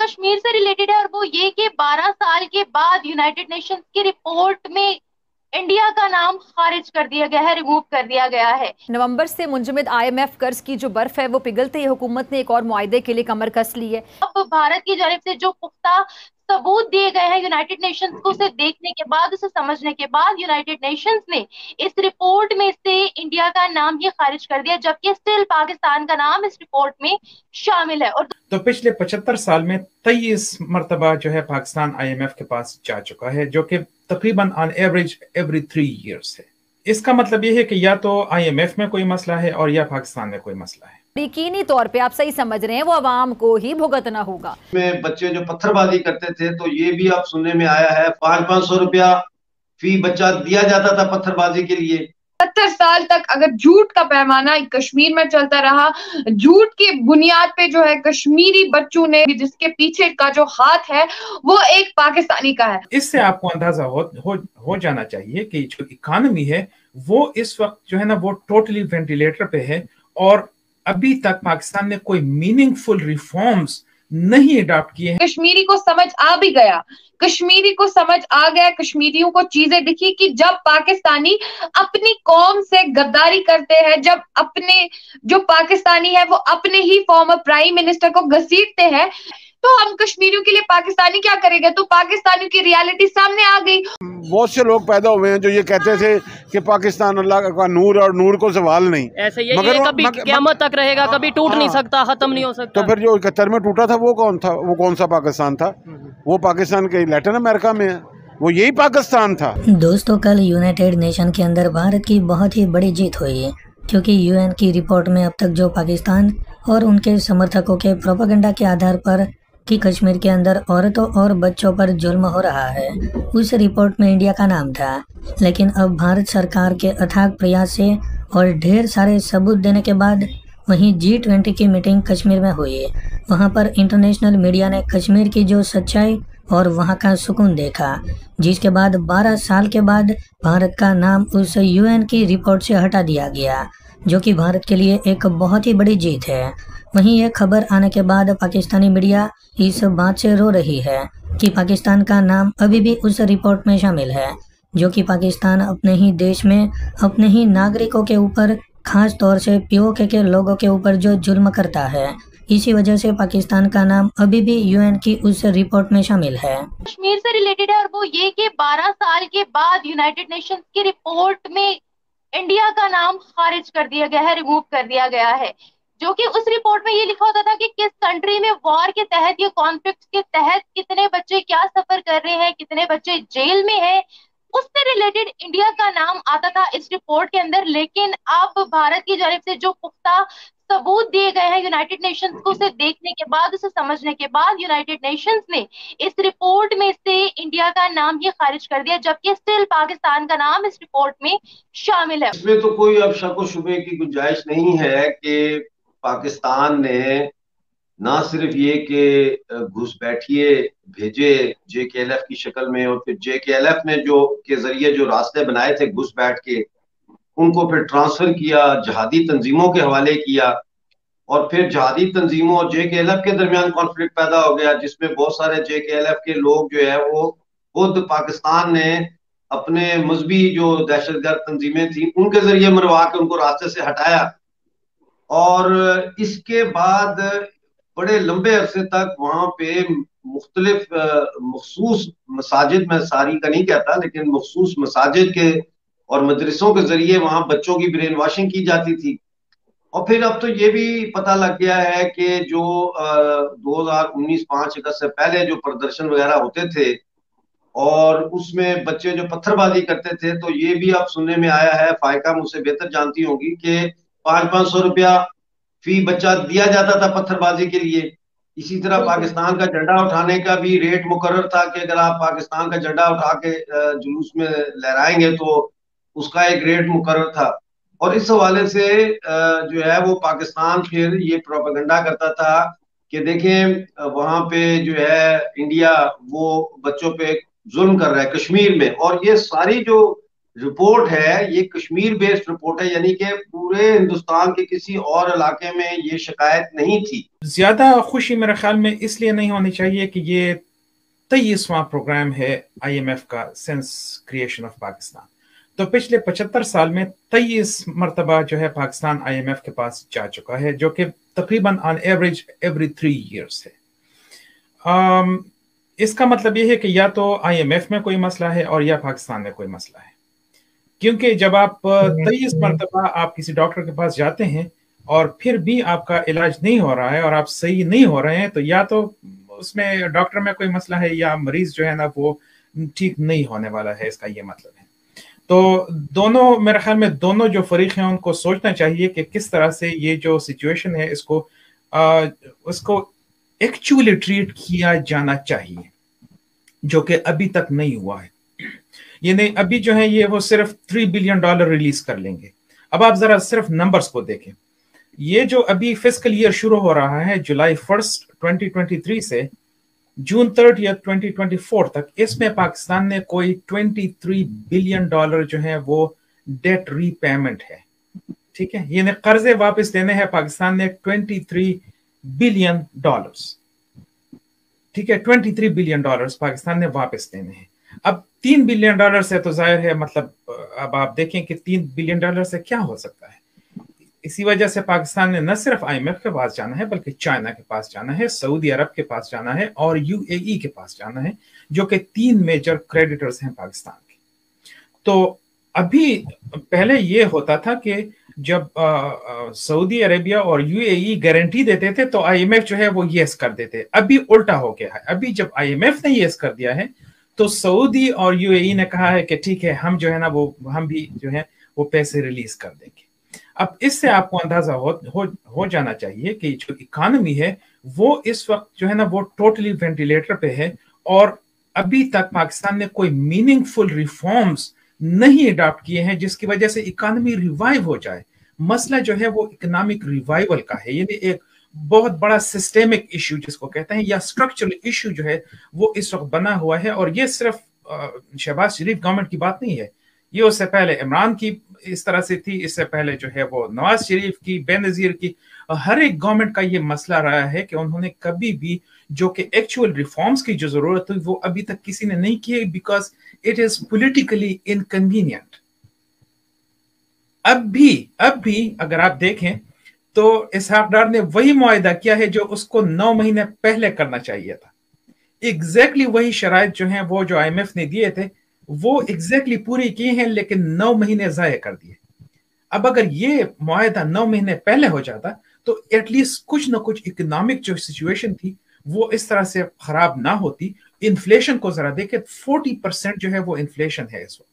कश्मीर से रिलेटेड है और वो ये कि 12 साल के बाद यूनाइटेड नेशंस की रिपोर्ट में इंडिया का नाम खारिज कर दिया गया है, रिमूव कर दिया गया है। नवंबर से मुंजमद आईएमएफ कर्ज की जो बर्फ है वो पिघलते ही हुकूमत ने एक और मुआहदे के लिए कमर कस ली है। अब भारत की जानिब से जो पुख्ता सबूत दिए गए हैं यूनाइटेड नेशंस को, उसे देखने के बाद, उसे समझने के बाद यूनाइटेड नेशंस ने इस रिपोर्ट में से इंडिया का नाम ही खारिज कर दिया, जबकि स्टिल पाकिस्तान का नाम इस रिपोर्ट में शामिल है। और तो पिछले 75 साल में 23 मरतबा जो है पाकिस्तान आईएमएफ के पास जा चुका है, जो कि तकरीबन ऑन एवरेज एवरी 3 इयर्स है। इसका मतलब यह है कि या तो आईएमएफ में कोई मसला है और या पाकिस्तान में कोई मसला है। यकीनी तौर पे आप सही समझ रहे हैं, वो अवाम को ही भुगतना होगा। में बच्चे जो पत्थरबाजी करते थे, तो ये भी अब सुनने में आया है 500-500 रुपया फी बच्चा दिया जाता था पत्थरबाजी के लिए। 70 साल तक अगर झूठ का पैमाना कश्मीर में चलता रहा, झूठ की बुनियाद पे जो है कश्मीरी बच्चों ने, जिसके पीछे का जो हाथ है वो एक पाकिस्तानी का है। इससे आपको अंदाजा हो जाना चाहिए कि जो इकोनॉमी है वो इस वक्त जो है ना वो टोटली वेंटिलेटर पे है, और अभी तक पाकिस्तान ने कोई मीनिंगफुल रिफॉर्म्स नहीं अडॉप्ट किए हैं। कश्मीरी को समझ आ भी गया, कश्मीरी को समझ आ गया, कश्मीरियों को चीजें दिखी कि जब पाकिस्तानी अपनी कौम से गद्दारी करते हैं, जब अपने जो पाकिस्तानी है वो अपने ही फॉर्मर प्राइम मिनिस्टर को घसीटते हैं, तो हम कश्मीरियों के लिए पाकिस्तानी क्या करेंगे। तो पाकिस्तानियों की रियलिटी सामने आ गई। बहुत से लोग पैदा हुए हैं जो ये कहते थे कि पाकिस्तान अल्लाह का नूर और नूर को सवाल नहीं, ऐसे ये कभी क़यामत तक रहेगा, कभी टूट नहीं सकता, खत्म नहीं हो सकता। तो फिर जो 71 में टूटा था वो कौन था? वो कौन सा पाकिस्तान था? वो पाकिस्तान के लैटिन अमेरिका में है, वो यही पाकिस्तान था। दोस्तों, कल यूनाइटेड नेशन के अंदर भारत की बहुत ही बड़ी जीत हुई है, क्योंकि यूएन की रिपोर्ट में अब तक जो पाकिस्तान और उनके समर्थकों के प्रोपेगेंडा के आधार पर कि कश्मीर के अंदर औरतों और बच्चों पर जुल्म हो रहा है, उस रिपोर्ट में इंडिया का नाम था। लेकिन अब भारत सरकार के अथाग प्रयास से और ढेर सारे सबूत देने के बाद वहीं G20 की मीटिंग कश्मीर में हुई। वहां पर इंटरनेशनल मीडिया ने कश्मीर की जो सच्चाई और वहां का सुकून देखा, जिसके बाद 12 साल के बाद भारत का नाम उस यूएन की रिपोर्ट से हटा दिया गया, जो कि भारत के लिए एक बहुत ही बड़ी जीत है। वहीं यह खबर आने के बाद पाकिस्तानी मीडिया इस बात से रो रही है कि पाकिस्तान का नाम अभी भी उस रिपोर्ट में शामिल है, जो कि पाकिस्तान अपने ही देश में अपने ही नागरिकों के ऊपर, खास तौर से पीओके के लोगों के ऊपर जो जुल्म करता है। इसी वजह से पाकिस्तान का नाम अभी भी यूएन की उस रिपोर्ट में शामिल है। कश्मीर से रिलेटेड है और वो ये कि 12 साल के बाद यूनाइटेड नेशंस की रिपोर्ट में इंडिया का नाम खारिज कर दिया गया है, रिमूव कर दिया गया है। जो कि उस रिपोर्ट में ये लिखा होता था कि किस कंट्री में वॉर के तहत या कॉन्फ्लिक्ट के तहत कितने बच्चे क्या सफर कर रहे हैं, कितने बच्चे जेल में हैं, उससे रिलेटेड इंडिया का नाम आता था इस रिपोर्ट के अंदर। लेकिन अब भारत की जानिब से जो पुख्ता सबूत दिए गए हैं यूनाइटेड नेशंस को, उसे देखने के बाद, उसे समझने के बाद यूनाइटेड नेशंस ने इस रिपोर्ट में से इंडिया का नाम ही खारिज कर दिया, जबकि स्टिल पाकिस्तान का नाम इस रिपोर्ट में शामिल है। इसमें तो कोई अब शक व शुबे की गुंजाइश नहीं है कि पाकिस्तान ने ना सिर्फ ये कि घुसपैठिए भेजे JKLF की शक्ल में, और फिर JKLF ने जो के जरिए जो रास्ते बनाए थे घुसपैठ के, उनको फिर ट्रांसफर किया, जहादी तंजीमों के हवाले किया, और फिर जहादी तंजीमों और JKLF के दरमियान कॉन्फ्लिक्ट पैदा हो गया, जिसमें बहुत सारे JKLF के लोग जो है वो खुद पाकिस्तान ने अपने मजहबी जो दहशतगर्द तंजीमें थी उनके जरिए मरवा के उनको रास्ते से हटाया। और इसके बाद बड़े लंबे अरसे तक वहां पे मुख्तलिफ मखसूस मसाजिद, में सारी का नहीं कहता, लेकिन मखसूस मसाजिद के और मदरसों के जरिए वहां बच्चों की ब्रेन वॉशिंग की जाती थी। और फिर अब तो ये भी पता लग गया है कि जो 2019 5 अगस्त से पहले जो प्रदर्शन वगैरह होते थे और उसमें बच्चे जो पत्थरबाजी करते थे, तो ये भी अब सुनने में आया है, फायका मुझसे बेहतर जानती होंगी, कि 500-500 रुपया फी बच्चा दिया जाता था पत्थरबाजी के लिए। इसी तरह पाकिस्तान का झंडा उठाने का भी रेट मुकर्रर था कि अगर आप पाकिस्तान का झंडा उठा के जुलूस में लहराएंगे तो उसका एक रेट मुकर्रर था। और इस हवाले से जो है वो पाकिस्तान फिर ये प्रोपेगेंडा करता था कि देखें वहां पे जो है इंडिया वो बच्चों पे जुल्म कर रहा है कश्मीर में। और ये सारी जो रिपोर्ट है ये कश्मीर बेस्ड रिपोर्ट है, यानी कि पूरे हिंदुस्तान के किसी और इलाके में ये शिकायत नहीं थी। ज्यादा खुशी मेरे ख्याल में इसलिए नहीं होनी चाहिए कि ये 23वां प्रोग्राम है IMF का सिंस क्रिएशन ऑफ पाकिस्तान। तो पिछले 75 साल में 23 मरतबा जो है पाकिस्तान IMF के पास जा चुका है, जो कि तकरीबन ऑन एवरेज एवरी 3 years है। इसका मतलब यह है कि या तो IMF में कोई मसला है और या पाकिस्तान में कोई मसला है, क्योंकि जब आप 23 मरतबा आप किसी डॉक्टर के पास जाते हैं और फिर भी आपका इलाज नहीं हो रहा है और आप सही नहीं हो रहे हैं, तो या तो उसमें डॉक्टर में कोई मसला है या मरीज जो है ना वो ठीक नहीं होने वाला है, इसका ये मतलब है। तो दोनों, मेरे ख्याल में दोनों जो फरीक हैं उनको सोचना चाहिए कि किस तरह से ये जो सिचुएशन है इसको उसको एक्चुअली ट्रीट किया जाना चाहिए, जो कि अभी तक नहीं हुआ है। ये नहीं, अभी जो है ये वो सिर्फ $3 बिलियन रिलीज कर लेंगे। अब आप जरा सिर्फ नंबर्स को देखें। ये जो अभी फिस्कल ईयर शुरू हो रहा है जुलाई 1 2023 से जून 30 2024 तक, इसमें पाकिस्तान ने कोई $23 बिलियन जो है वो डेट रीपेमेंट है। ठीक है, ये कर्जे वापस देने हैं पाकिस्तान ने $23 बिलियन। ठीक है, $23 बिलियन पाकिस्तान ने वापस देने हैं। अब $3 बिलियन से तो जाहिर है, मतलब अब आप देखें कि $3 बिलियन से क्या हो सकता है। इसी वजह से पाकिस्तान ने न सिर्फ IMF के पास जाना है बल्कि चाइना के पास जाना है, सऊदी अरब के पास जाना है और UAE के पास जाना है, जो कि 3 मेजर क्रेडिटर्स हैं पाकिस्तान के। तो अभी पहले ये होता था कि जब सऊदी अरेबिया और UAE गारंटी देते थे तो IMF जो है वो यस कर देते। अभी उल्टा हो गया है, अभी जब IMF ने यस कर दिया है तो सऊदी और UAE ने कहा है कि ठीक है, हम जो है ना वो हम भी जो है वो पैसे रिलीज कर देंगे। अब इससे आपको अंदाजा हो जाना चाहिए कि जो इकोनॉमी है वो इस वक्त जो है ना वो टोटली वेंटिलेटर पे है और अभी तक पाकिस्तान ने कोई मीनिंगफुल रिफॉर्म्स नहीं अडॉप्ट किए हैं जिसकी वजह से इकोनॉमी रिवाइव हो जाए। मसला जो है वो इकोनॉमिक रिवाइवल का है, यानी एक बहुत बड़ा सिस्टेमिक इशू जिसको कहते हैं या स्ट्रक्चरल इशू जो है वो इस वक्त बना हुआ है। और ये सिर्फ शहबाज शरीफ गवर्नमेंट की बात नहीं है, ये उससे पहले इमरान की इस तरह से थी, इससे पहले जो है वो नवाज शरीफ की, बेनजीर की, हर एक गवर्नमेंट का ये मसला रहा है कि उन्होंने कभी भी जो कि एक्चुअल रिफॉर्म्स की जो जरूरत हुई वो अभी तक किसी ने नहीं किए, because it is politically inconvenient. अब भी अगर आप देखें तो इसहाक डार ने वही मुआहिदा किया है जो उसको 9 महीने पहले करना चाहिए था। एग्जैक्टली वही शराइत जो है वो जो IMF ने दिए थे वो एग्जैक्टली पूरी की हैं, लेकिन 9 महीने जाया कर दिए। अब अगर ये मुआहिदा 9 महीने पहले हो जाता तो एटलीस्ट कुछ ना कुछ इकोनॉमिक जो सिचुएशन थी वो इस तरह से खराब ना होती। इन्फ्लेशन को जरा देखें, 40% जो है वो इन्फ्लेशन है इस वक्त।